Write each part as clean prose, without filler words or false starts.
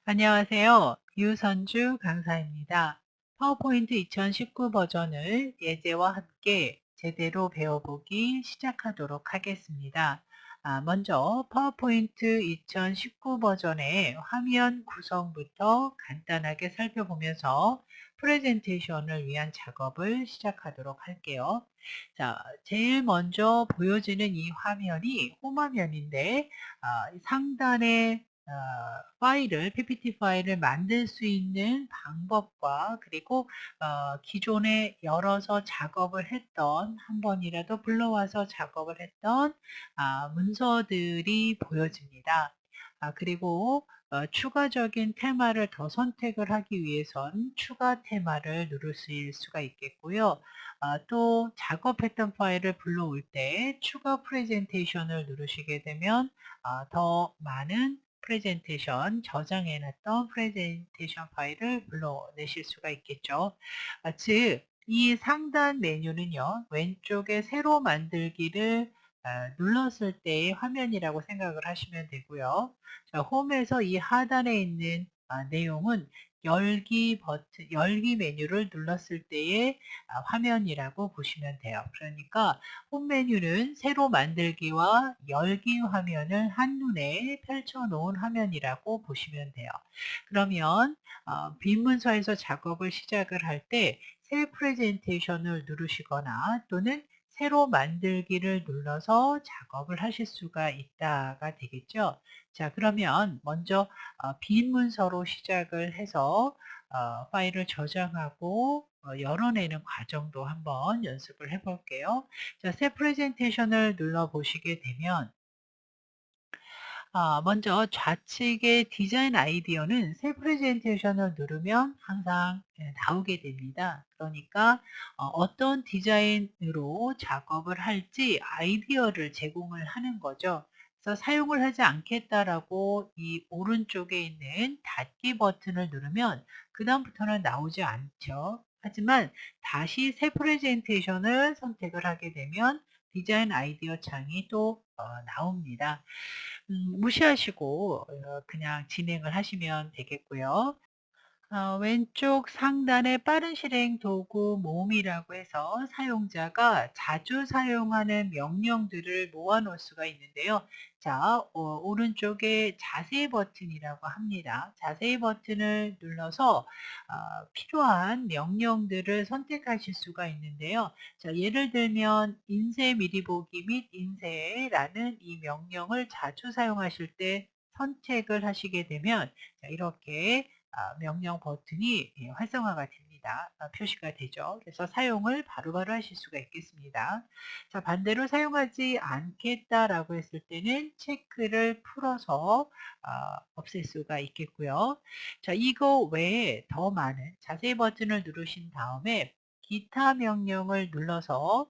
안녕하세요. 유선주 강사입니다. 파워포인트 2019 버전을 예제와 함께 제대로 배워보기 시작하도록 하겠습니다. 먼저 파워포인트 2019 버전의 화면 구성부터 간단하게 살펴보면서 프레젠테이션을 위한 작업을 시작하도록 할게요. 자, 제일 먼저 보여지는 이 화면이 홈화면인데 상단에 파일을 PPT 파일을 만들 수 있는 방법과 그리고 기존에 열어서 작업을 했던 한 번이라도 불러와서 작업을 했던 문서들이 보여집니다. 그리고 추가적인 테마를 더 선택을 하기 위해선 추가 테마를 누르실 수가 있겠고요. 또 작업했던 파일을 불러올 때 추가 프레젠테이션을 누르시게 되면 더 많은 프레젠테이션, 저장해놨던 프레젠테이션 파일을 불러내실 수가 있겠죠. 즉, 이 상단 메뉴는요, 왼쪽에 새로 만들기를 눌렀을 때의 화면이라고 생각을 하시면 되고요. 자, 홈에서 이 하단에 있는 내용은 열기 버튼, 열기 메뉴를 눌렀을 때의 화면이라고 보시면 돼요. 그러니까 홈 메뉴는 새로 만들기와 열기 화면을 한눈에 펼쳐놓은 화면이라고 보시면 돼요. 그러면 빈 문서에서 작업을 시작을 할 때 새 프레젠테이션을 누르시거나 또는 새로 만들기를 눌러서 작업을 하실 수가 있다가 되겠죠. 자, 그러면 먼저 빈 문서로 시작을 해서 파일을 저장하고 열어내는 과정도 한번 연습을 해볼게요. 자, 새 프레젠테이션을 눌러 보시게 되면 먼저 좌측의 디자인 아이디어는 새 프레젠테이션을 누르면 항상 나오게 됩니다. 그러니까 어떤 디자인으로 작업을 할지 아이디어를 제공을 하는 거죠. 그래서 사용을 하지 않겠다라고 이 오른쪽에 있는 닫기 버튼을 누르면 그다음부터는 나오지 않죠. 하지만 다시 새 프레젠테이션을 선택을 하게 되면 디자인 아이디어 창이 또 나옵니다. 무시하시고 그냥 진행을 하시면 되겠고요. 왼쪽 상단에 빠른 실행 도구 모음이라고 해서 사용자가 자주 사용하는 명령들을 모아 놓을 수가 있는데요. 자, 오른쪽에 자세 버튼이라고 합니다. 자세 버튼을 눌러서 필요한 명령들을 선택하실 수가 있는데요. 자, 예를 들면 인쇄 미리 보기 및 인쇄라는 이 명령을 자주 사용하실 때 선택을 하시게 되면 자, 이렇게 명령 버튼이 활성화가 됩니다. 표시가 되죠. 그래서 사용을 바로바로 하실 수가 있겠습니다. 자, 반대로 사용하지 않겠다라고 했을 때는 체크를 풀어서 없앨 수가 있겠고요. 자, 이거 외에 더 많은 자세 버튼을 누르신 다음에 기타 명령을 눌러서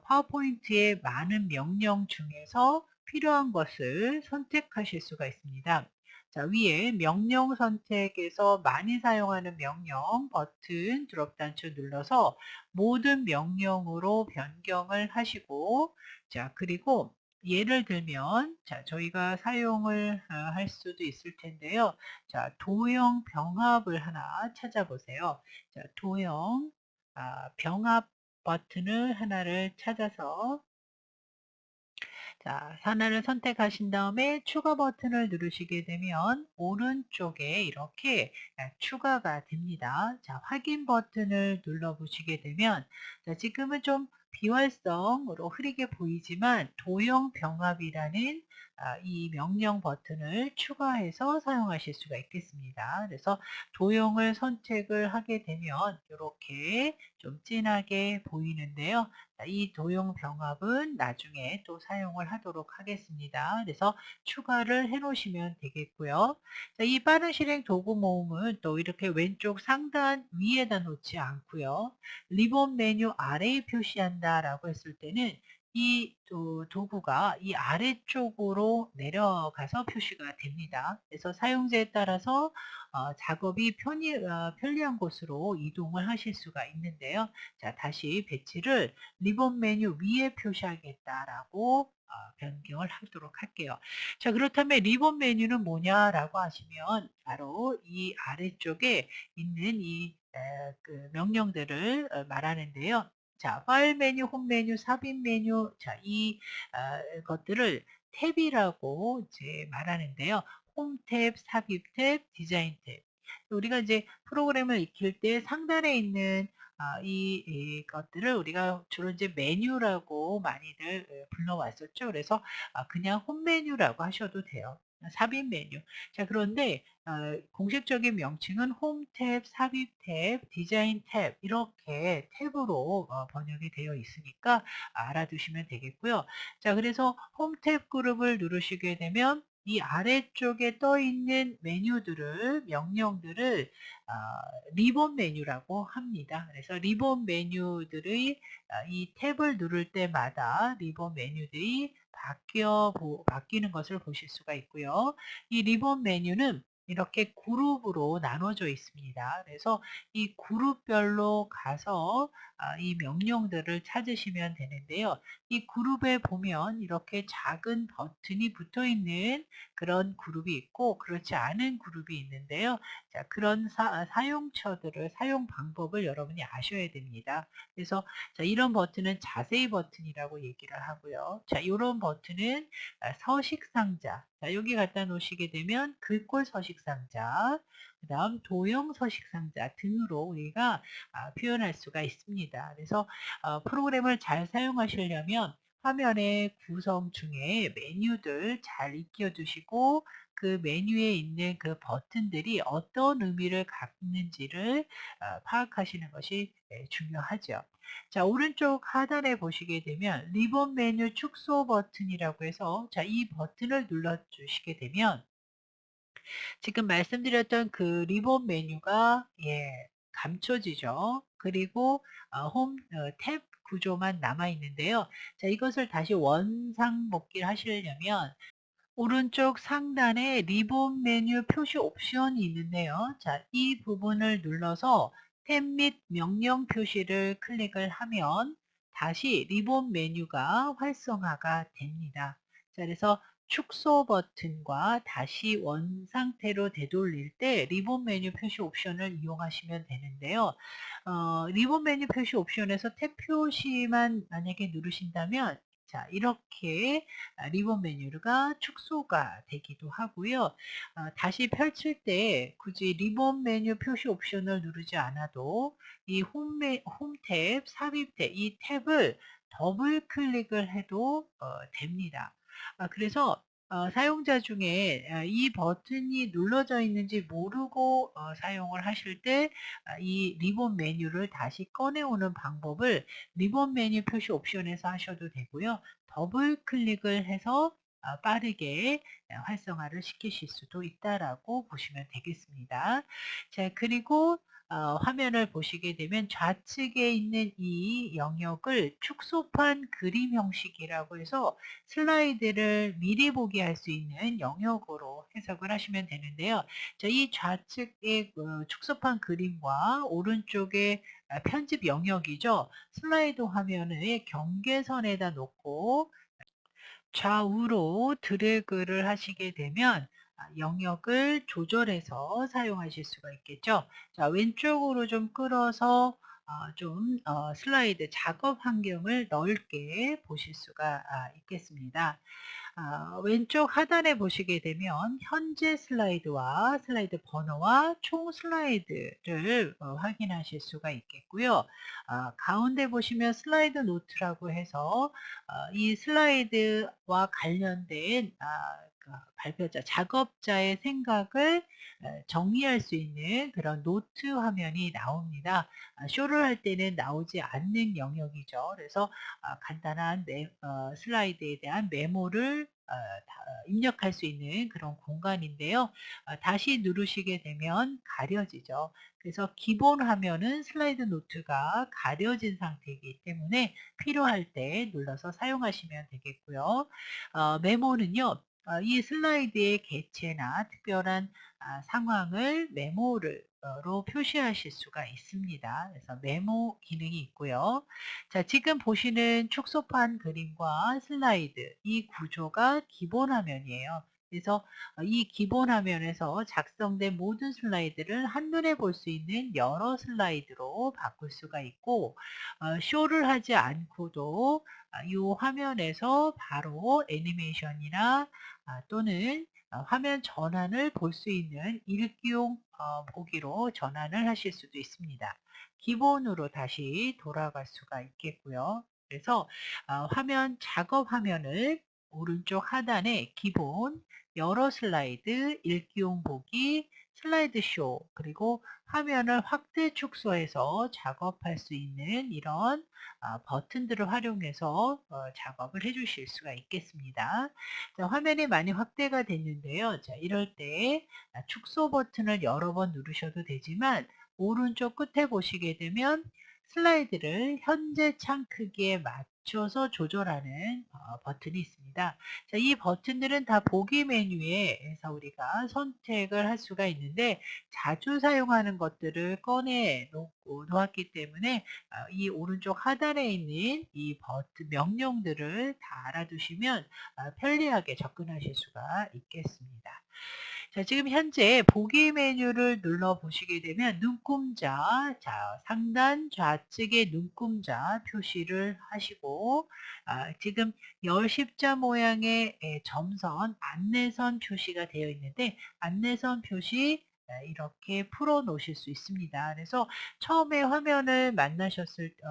파워포인트의 많은 명령 중에서 필요한 것을 선택하실 수가 있습니다. 자, 위에 명령 선택에서 많이 사용하는 명령 버튼 드롭단추 눌러서 모든 명령으로 변경을 하시고 자, 그리고 예를 들면 자, 저희가 사용을 할 수도 있을 텐데요. 자, 도형 병합을 하나 찾아보세요. 자, 도형 병합 버튼을 하나를 찾아서 자, 하나를 선택하신 다음에 추가 버튼을 누르시게 되면 오른쪽에 이렇게 추가가 됩니다. 자, 확인 버튼을 눌러 보시게 되면 자, 지금은 좀 비활성으로 흐리게 보이지만 도형 병합이라는 이 명령 버튼을 추가해서 사용하실 수가 있겠습니다. 그래서 도형을 선택을 하게 되면 이렇게 좀 진하게 보이는데요. 자, 이 도형 병합은 나중에 또 사용을 하도록 하겠습니다. 그래서 추가를 해 놓으시면 되겠고요. 자, 이 빠른 실행 도구 모음은 또 이렇게 왼쪽 상단 위에다 놓지 않고요. 리본 메뉴 아래에 표시한다라고 했을 때는 이 도구가 이 아래쪽으로 내려가서 표시가 됩니다. 그래서 사용자에 따라서 작업이 편리한 곳으로 이동을 하실 수가 있는데요. 자, 다시 배치를 리본 메뉴 위에 표시하겠다라고 변경을 하도록 할게요. 자, 그렇다면 리본 메뉴는 뭐냐라고 하시면 바로 이 아래쪽에 있는 그 명령들을 말하는데요. 자, 파일 메뉴, 홈 메뉴, 삽입 메뉴, 자, 것들을 탭이라고 이제 말하는데요. 홈 탭, 삽입 탭, 디자인 탭. 우리가 이제 프로그램을 익힐 때 상단에 있는 이 것들을 우리가 주로 이제 메뉴라고 많이들 불러왔었죠. 그래서 그냥 홈 메뉴라고 하셔도 돼요. 삽입 메뉴. 자, 그런데 공식적인 명칭은 홈 탭, 삽입 탭, 디자인 탭 이렇게 탭으로 번역이 되어 있으니까 알아두시면 되겠고요. 자, 그래서 홈 탭 그룹을 누르시게 되면 이 아래쪽에 떠 있는 명령들을 리본 메뉴라고 합니다. 그래서 리본 메뉴들의 이 탭을 누를 때마다 리본 메뉴들이 바뀌는 것을 보실 수가 있고요. 이 리본 메뉴는 이렇게 그룹으로 나눠져 있습니다. 그래서 이 그룹별로 가서 이 명령들을 찾으시면 되는데요. 이 그룹에 보면 이렇게 작은 버튼이 붙어 있는 그런 그룹이 있고 그렇지 않은 그룹이 있는데요. 자, 그런 사용처들을 사용 방법을 여러분이 아셔야 됩니다. 그래서 자, 이런 버튼은 자세히 버튼이라고 얘기를 하고요. 자, 이런 버튼은 서식 상자. 자, 여기 갖다 놓으시게 되면 글꼴 서식 상자, 그다음 도형 서식 상자 등으로 우리가 표현할 수가 있습니다. 그래서 프로그램을 잘 사용하시려면 화면의 구성 중에 메뉴들 잘 익혀 두시고 그 메뉴에 있는 그 버튼들이 어떤 의미를 갖는지를 파악하시는 것이 중요하죠. 자, 오른쪽 하단에 보시게 되면 리본 메뉴 축소 버튼이라고 해서 자, 이 버튼을 눌러 주시게 되면 지금 말씀드렸던 그 리본 메뉴가 감춰지죠. 그리고 홈 탭 구조만 남아 있는데요. 자, 이것을 다시 원상복귀를 하시려면 오른쪽 상단에 리본 메뉴 표시 옵션이 있는데요. 자, 이 부분을 눌러서 탭 및 명령 표시를 클릭을 하면 다시 리본 메뉴가 활성화가 됩니다. 자, 그래서 축소 버튼과 다시 원 상태로 되돌릴 때 리본 메뉴 표시 옵션을 이용하시면 되는데요. 리본 메뉴 표시 옵션에서 탭 표시만 만약에 누르신다면 자, 이렇게 리본 메뉴가 축소가 되기도 하고요. 다시 펼칠 때 굳이 리본 메뉴 표시 옵션을 누르지 않아도 이 홈 탭, 삽입 탭, 이 탭을 더블 클릭을 해도 됩니다. 그래서 사용자 중에 이 버튼이 눌러져 있는지 모르고 사용을 하실 때 이 리본 메뉴를 다시 꺼내오는 방법을 리본 메뉴 표시 옵션에서 하셔도 되고요. 더블 클릭을 해서 빠르게 활성화를 시키실 수도 있다라고 보시면 되겠습니다. 자, 그리고 화면을 보시게 되면 좌측에 있는 이 영역을 축소판 그림 형식이라고 해서 슬라이드를 미리 보기 할 수 있는 영역으로 해석을 하시면 되는데요. 자, 이 좌측의 축소판 그림과 오른쪽의 편집 영역이죠. 슬라이드 화면의 경계선에다 놓고 좌우로 드래그를 하시게 되면 영역을 조절해서 사용하실 수가 있겠죠. 자, 왼쪽으로 좀 끌어서 슬라이드 작업 환경을 넓게 보실 수가 있겠습니다. 왼쪽 하단에 보시게 되면 현재 슬라이드와 슬라이드 번호와 총 슬라이드를 확인하실 수가 있겠고요. 가운데 보시면 슬라이드 노트라고 해서 이 슬라이드와 관련된 발표자, 작업자의 생각을 정리할 수 있는 그런 노트 화면이 나옵니다. 쇼를 할 때는 나오지 않는 영역이죠. 그래서 간단한 슬라이드에 대한 메모를 입력할 수 있는 그런 공간인데요. 다시 누르시게 되면 가려지죠. 그래서 기본 화면은 슬라이드 노트가 가려진 상태이기 때문에 필요할 때 눌러서 사용하시면 되겠고요. 메모는요. 이 슬라이드의 개체나 특별한 상황을 메모로 표시하실 수가 있습니다. 그래서 메모 기능이 있고요. 자, 지금 보시는 축소판 그림과 슬라이드, 이 구조가 기본 화면이에요. 그래서 이 기본 화면에서 작성된 모든 슬라이드를 한눈에 볼 수 있는 여러 슬라이드로 바꿀 수가 있고, 쇼를 하지 않고도 이 화면에서 바로 애니메이션이나 또는 화면 전환을 볼 수 있는 일기용 보기로 전환을 하실 수도 있습니다. 기본으로 다시 돌아갈 수가 있겠고요. 그래서 화면 작업 화면을 오른쪽 하단에 기본, 여러 슬라이드, 일기용 보기, 슬라이드 쇼, 그리고 화면을 확대 축소해서 작업할 수 있는 이런 버튼들을 활용해서 작업을 해 주실 수가 있겠습니다. 자, 화면이 많이 확대가 됐는데요. 자, 이럴 때 축소 버튼을 여러 번 누르셔도 되지만 오른쪽 끝에 보시게 되면 슬라이드를 현재 창 크기에 맞춰서 조절하는 버튼이 있습니다. 자, 이 버튼들은 다 보기 메뉴에서 우리가 선택을 할 수가 있는데 자주 사용하는 것들을 꺼내 놓았기 때문에 이 오른쪽 하단에 있는 이 버튼 명령들을 다 알아두시면 편리하게 접근하실 수가 있겠습니다. 자, 지금 현재 보기 메뉴를 눌러 보시게 되면 눈금자, 자, 상단 좌측에 눈금자 표시를 하시고, 지금 열십자 모양의 점선, 안내선 표시가 되어 있는데, 안내선 표시 이렇게 풀어 놓으실 수 있습니다. 그래서 처음에 화면을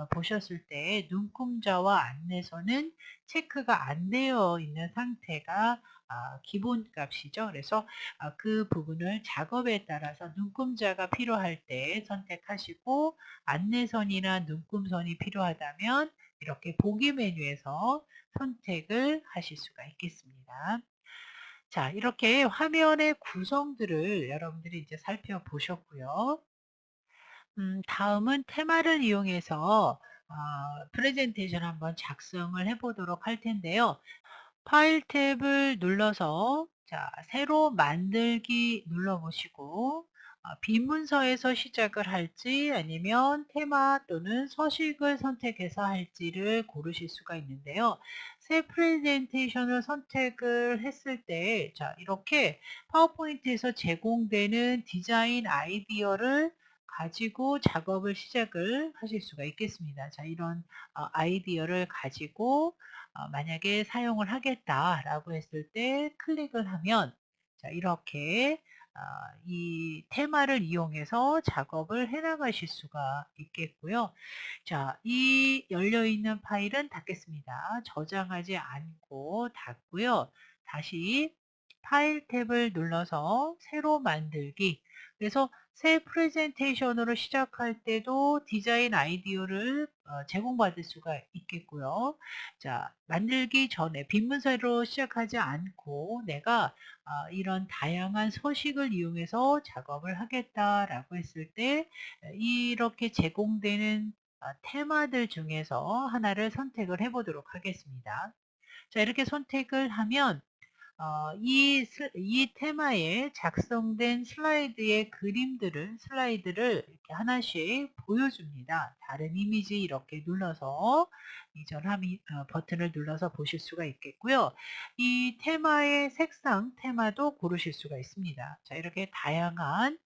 보셨을 때 눈금자와 안내선은 체크가 안 되어 있는 상태가 기본 값이죠. 그래서 그 부분을 작업에 따라서 눈금자가 필요할 때 선택하시고 안내선이나 눈금선이 필요하다면 이렇게 보기 메뉴에서 선택을 하실 수가 있겠습니다. 자, 이렇게 화면의 구성들을 여러분들이 이제 살펴보셨고요. 다음은 테마를 이용해서 프레젠테이션 한번 작성을 해보도록 할 텐데요. 파일 탭을 눌러서 자, 새로 만들기 눌러보시고 빈 문서에서 시작을 할지 아니면 테마 또는 서식을 선택해서 할지를 고르실 수가 있는데요. 새 프레젠테이션을 선택을 했을 때 자, 이렇게 파워포인트에서 제공되는 디자인 아이디어를 가지고 작업을 시작을 하실 수가 있겠습니다. 자, 이런 아이디어를 가지고 만약에 사용을 하겠다라고 했을 때 클릭을 하면 자, 이렇게 이 테마를 이용해서 작업을 해 나가실 수가 있겠고요. 자, 이 열려 있는 파일은 닫겠습니다. 저장하지 않고 닫고요. 다시 파일 탭을 눌러서 새로 만들기. 그래서 새 프레젠테이션으로 시작할 때도 디자인 아이디어를 제공받을 수가 있겠고요. 자, 만들기 전에 빈 문서로 시작하지 않고 내가 이런 다양한 서식을 이용해서 작업을 하겠다라고 했을 때 이렇게 제공되는 테마들 중에서 하나를 선택을 해 보도록 하겠습니다. 자, 이렇게 선택을 하면 이 테마에 작성된 슬라이드를 이렇게 하나씩 보여줍니다. 다른 이미지 이렇게 눌러서 버튼을 눌러서 보실 수가 있겠고요. 이 테마의 색상, 테마도 고르실 수가 있습니다. 자, 이렇게 다양한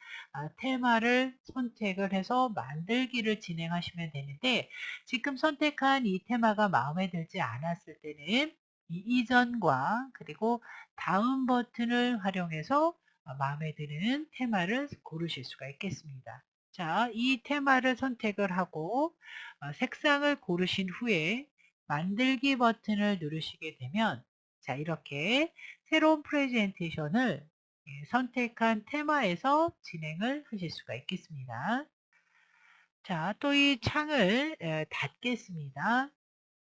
테마를 선택을 해서 만들기를 진행하시면 되는데 지금 선택한 이 테마가 마음에 들지 않았을 때는 이 이전과 그리고 다음 버튼을 활용해서 마음에 드는 테마를 고르실 수가 있겠습니다. 자, 이 테마를 선택을 하고 색상을 고르신 후에 만들기 버튼을 누르시게 되면 자, 이렇게 새로운 프레젠테이션을 선택한 테마에서 진행을 하실 수가 있겠습니다. 자, 또 이 창을 닫겠습니다.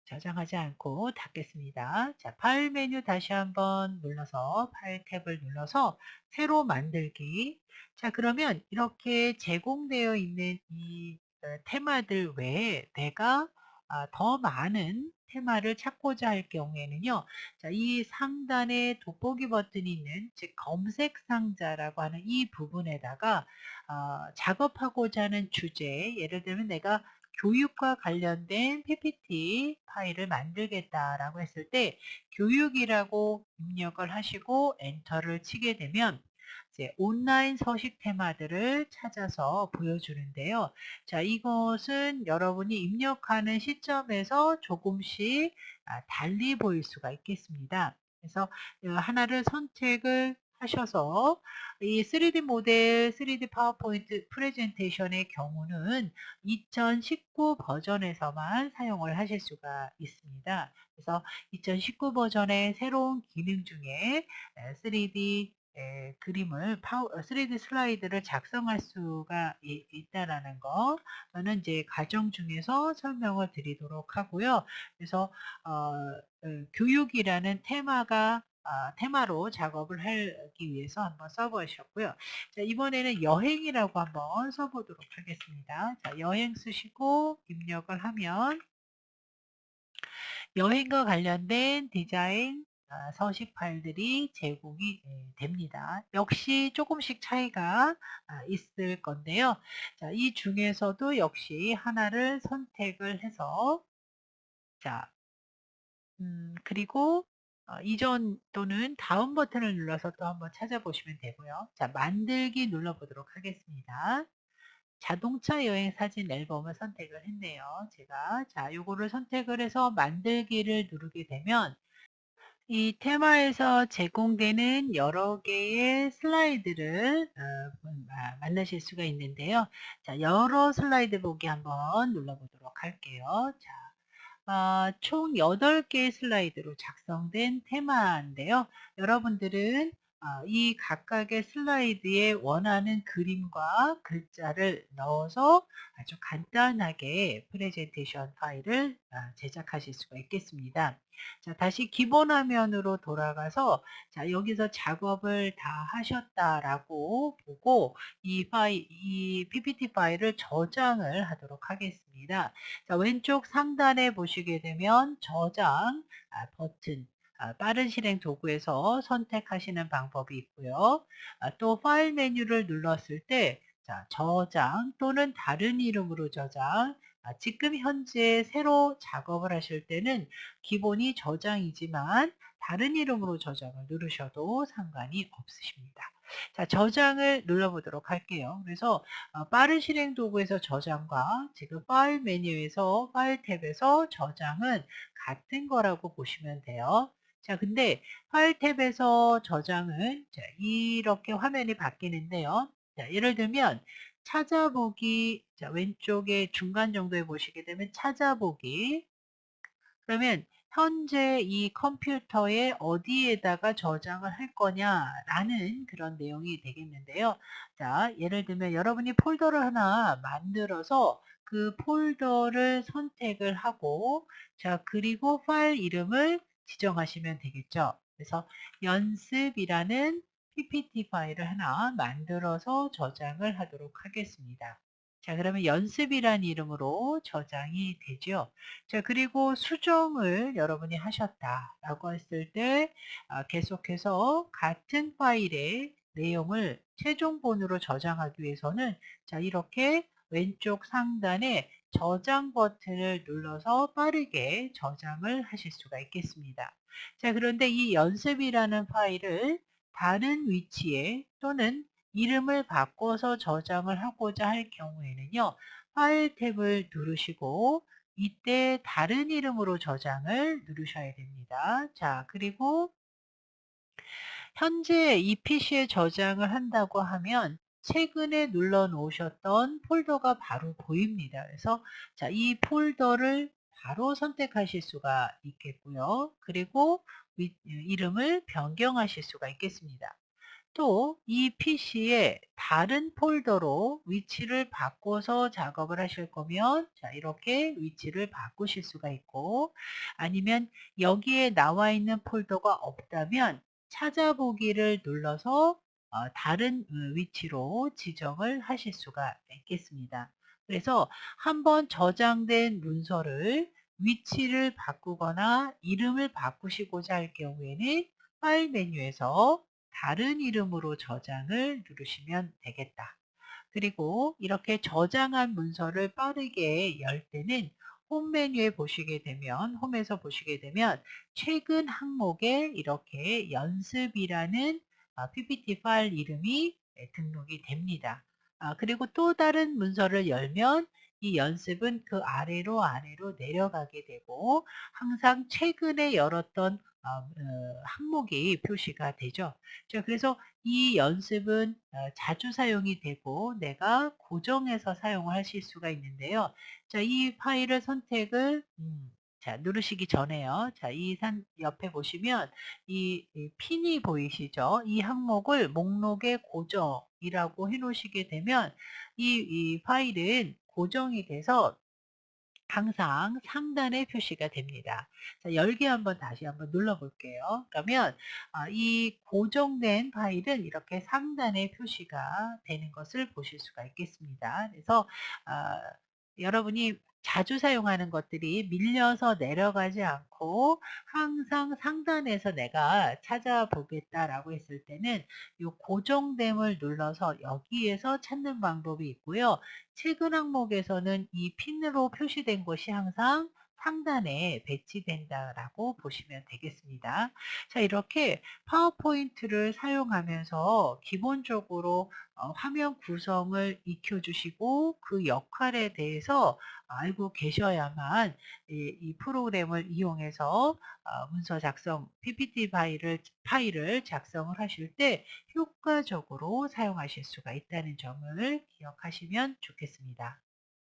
저장하지 않고 닫겠습니다. 자, 파일 메뉴 다시 한번 눌러서 파일 탭을 눌러서 새로 만들기. 자, 그러면 이렇게 제공되어 있는 이 테마들 외에 내가 더 많은 테마를 찾고자 할 경우에는요. 자, 이 상단에 돋보기 버튼이 있는 즉 검색 상자라고 하는 이 부분에다가 작업하고자 하는 주제, 예를 들면 내가 교육과 관련된 PPT 파일을 만들겠다라고 했을 때 교육이라고 입력을 하시고 엔터를 치게 되면 이제 온라인 서식 테마들을 찾아서 보여주는데요. 자, 이것은 여러분이 입력하는 시점에서 조금씩 달리 보일 수가 있겠습니다. 그래서 하나를 선택을 하셔서 이 3D 모델, 3D 파워포인트 프레젠테이션의 경우는 2019 버전에서만 사용을 하실 수가 있습니다. 그래서 2019 버전의 새로운 기능 중에 3D 그림을 3D 슬라이드를 작성할 수가 있다라는 거 저는 이제 과정 중에서 설명을 드리도록 하고요. 그래서 교육이라는 테마로 작업을 하기 위해서 한번 써보셨고요. 자, 이번에는 여행이라고 한번 써보도록 하겠습니다. 자, 여행 쓰시고 입력을 하면 여행과 관련된 디자인 서식 파일들이 제공이 됩니다. 역시 조금씩 차이가 있을 건데요. 자, 이 중에서도 역시 하나를 선택을 해서 자, 그리고 이전 또는 다음 버튼을 눌러서 또 한번 찾아보시면 되고요. 자, 만들기 눌러보도록 하겠습니다. 자동차 여행 사진 앨범을 선택을 했네요. 제가 자, 요거를 선택을 해서 만들기를 누르게 되면 이 테마에서 제공되는 여러 개의 슬라이드를 만나실 수가 있는데요. 자, 여러 슬라이드 보기 한번 눌러보도록 할게요. 자, 총 8개의 슬라이드로 작성된 테마인데요. 여러분들은 이 각각의 슬라이드에 원하는 그림과 글자를 넣어서 아주 간단하게 프레젠테이션 파일을 제작하실 수가 있겠습니다. 자, 다시 기본 화면으로 돌아가서 자, 여기서 작업을 다 하셨다라고 보고 이 PPT 파일을 저장을 하도록 하겠습니다. 자, 왼쪽 상단에 보시게 되면 저장 버튼, 빠른 실행 도구에서 선택하시는 방법이 있고요. 또 파일 메뉴를 눌렀을 때 자, 저장 또는 다른 이름으로 저장, 지금 현재 새로 작업을 하실 때는 기본이 저장이지만 다른 이름으로 저장을 누르셔도 상관이 없으십니다. 자, 저장을 눌러보도록 할게요. 그래서 빠른 실행 도구에서 저장과 지금 파일 메뉴에서 파일 탭에서 저장은 같은 거라고 보시면 돼요. 자, 근데 파일 탭에서 저장은 자, 이렇게 화면이 바뀌는데요. 자, 예를 들면 찾아보기, 자, 왼쪽에 중간 정도에 보시게 되면 찾아보기. 그러면 현재 이 컴퓨터에 어디에다가 저장을 할 거냐라는 그런 내용이 되겠는데요. 자, 예를 들면 여러분이 폴더를 하나 만들어서 그 폴더를 선택을 하고 자, 그리고 파일 이름을 지정하시면 되겠죠. 그래서 연습이라는 PPT 파일을 하나 만들어서 저장을 하도록 하겠습니다. 자, 그러면 연습이란 이름으로 저장이 되죠. 자, 그리고 수정을 여러분이 하셨다라고 했을 때 계속해서 같은 파일의 내용을 최종본으로 저장하기 위해서는 자, 이렇게 왼쪽 상단에 저장 버튼을 눌러서 빠르게 저장을 하실 수가 있겠습니다. 자, 그런데 이 연습이라는 파일을 다른 위치에 또는 이름을 바꿔서 저장을 하고자 할 경우에는요. 파일 탭을 누르시고 이때 다른 이름으로 저장을 누르셔야 됩니다. 자, 그리고 현재 이 PC에 저장을 한다고 하면 최근에 눌러 놓으셨던 폴더가 바로 보입니다. 그래서 자, 이 폴더를 바로 선택하실 수가 있겠고요. 그리고 이름을 변경하실 수가 있겠습니다. 또 이 PC에 다른 폴더로 위치를 바꿔서 작업을 하실 거면 자, 이렇게 위치를 바꾸실 수가 있고 아니면 여기에 나와 있는 폴더가 없다면 찾아보기를 눌러서 다른 위치로 지정을 하실 수가 있겠습니다. 그래서 한번 저장된 문서를 위치를 바꾸거나 이름을 바꾸시고자 할 경우에는 파일 메뉴에서 다른 이름으로 저장을 누르시면 되겠다. 그리고 이렇게 저장한 문서를 빠르게 열 때는 홈 메뉴에 보시게 되면, 홈에서 보시게 되면 최근 항목에 이렇게 연습이라는 PPT 파일 이름이 등록이 됩니다. 그리고 또 다른 문서를 열면 이 연습은 그 아래로 내려가게 되고 항상 최근에 열었던 항목이 표시가 되죠. 자, 그래서 이 연습은 자주 사용이 되고 내가 고정해서 사용을 하실 수가 있는데요. 자, 이 파일을 선택을 자, 누르시기 전에요. 자, 이 옆에 보시면 이 핀이 보이시죠? 이 항목을 목록에 고정이라고 해 놓으시게 되면 이 파일은 고정이 돼서 항상 상단에 표시가 됩니다. 자, 열기 한번 다시 한번 눌러 볼게요. 그러면 이 고정된 파일은 이렇게 상단에 표시가 되는 것을 보실 수가 있겠습니다. 그래서 아, 여러분이 자주 사용하는 것들이 밀려서 내려가지 않고 항상 상단에서 내가 찾아보겠다라고 했을 때는 이 고정됨을 눌러서 여기에서 찾는 방법이 있고요. 최근 항목에서는 이 핀으로 표시된 것이 항상 상단에 배치된다라고 보시면 되겠습니다. 자, 이렇게 파워포인트를 사용하면서 기본적으로 화면 구성을 익혀주시고 그 역할에 대해서 알고 계셔야만 이 프로그램을 이용해서 문서 작성, PPT 파일을 작성을 하실 때 효과적으로 사용하실 수가 있다는 점을 기억하시면 좋겠습니다.